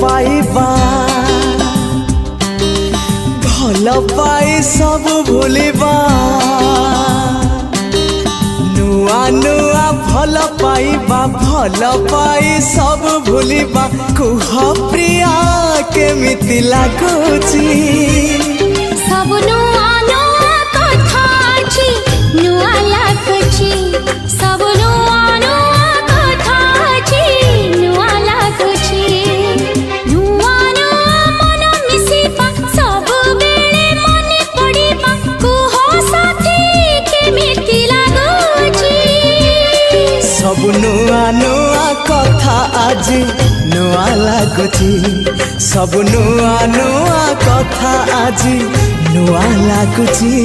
पाइबा भल पाई सब भूलिबा नुआ नुआ भल पाइबा भल पाई सब भूलिबा कुह प्रिया केमिति लागुची सब नुआ नुआ कथा अछि नुआ लागुची सब नुआ नुआ कथा अछि नुआ लागुची नुआ नुआ मन मिसिबा सब बेले मने पड़िबा कुह साथी केमिति लागुची सब नुआ नुआ कथा आज नुआ लागुची सब नुआ नुआ कथा आज नुआ लागुची।